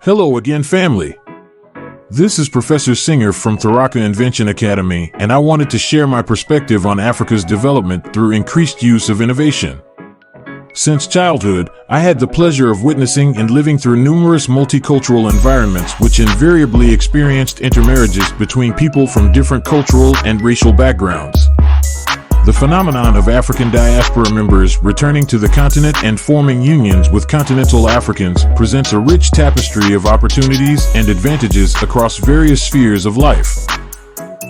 Hello again, family. This is Professor Singer from Tharaka Invention Academy, and I wanted to share my perspective on Africa's development through increased use of innovation. Since childhood, I had the pleasure of witnessing and living through numerous multicultural environments which invariably experienced intermarriages between people from different cultural and racial backgrounds. The phenomenon of African diaspora members returning to the continent and forming unions with continental Africans presents a rich tapestry of opportunities and advantages across various spheres of life.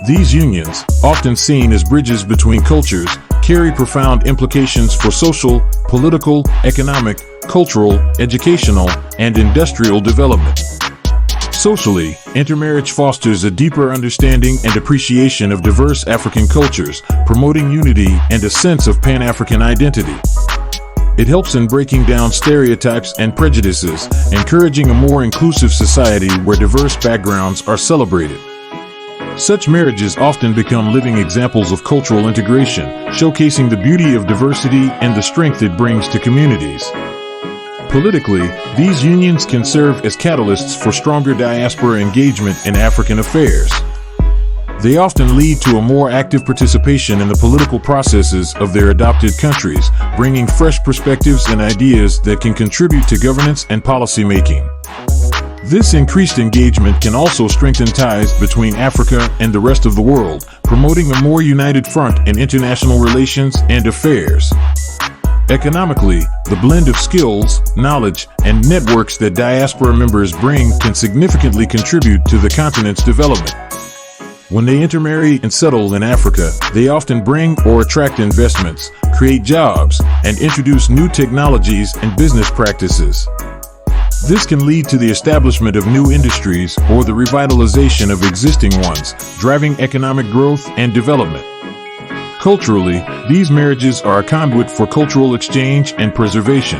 These unions, often seen as bridges between cultures, carry profound implications for social, political, economic, cultural, educational, and industrial development. Socially, intermarriage fosters a deeper understanding and appreciation of diverse African cultures, promoting unity and a sense of Pan-African identity. It helps in breaking down stereotypes and prejudices, encouraging a more inclusive society where diverse backgrounds are celebrated. Such marriages often become living examples of cultural integration, showcasing the beauty of diversity and the strength it brings to communities. Politically, these unions can serve as catalysts for stronger diaspora engagement in African affairs. They often lead to a more active participation in the political processes of their adopted countries, bringing fresh perspectives and ideas that can contribute to governance and policy making. This increased engagement can also strengthen ties between Africa and the rest of the world, promoting a more united front in international relations and affairs. Economically, the blend of skills, knowledge, and networks that diaspora members bring can significantly contribute to the continent's development. When they intermarry and settle in Africa, they often bring or attract investments, create jobs, and introduce new technologies and business practices. This can lead to the establishment of new industries or the revitalization of existing ones, driving economic growth and development. Culturally, these marriages are a conduit for cultural exchange and preservation.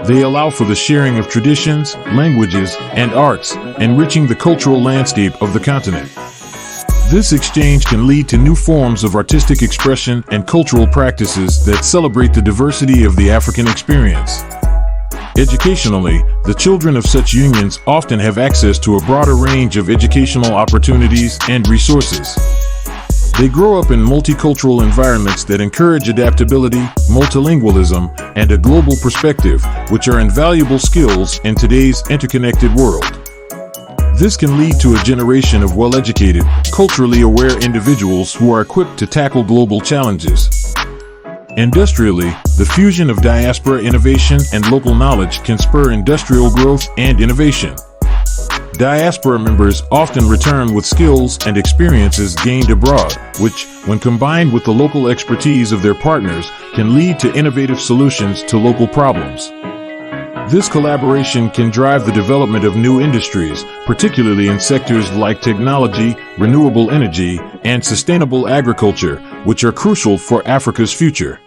They allow for the sharing of traditions, languages, and arts, enriching the cultural landscape of the continent. This exchange can lead to new forms of artistic expression and cultural practices that celebrate the diversity of the African experience. Educationally, the children of such unions often have access to a broader range of educational opportunities and resources. They grow up in multicultural environments that encourage adaptability, multilingualism, and a global perspective, which are invaluable skills in today's interconnected world. This can lead to a generation of well-educated, culturally aware individuals who are equipped to tackle global challenges. Industrially, the fusion of diaspora innovation and local knowledge can spur industrial growth and innovation. Diaspora members often return with skills and experiences gained abroad, which, when combined with the local expertise of their partners, can lead to innovative solutions to local problems. This collaboration can drive the development of new industries, particularly in sectors like technology, renewable energy, and sustainable agriculture, which are crucial for Africa's future.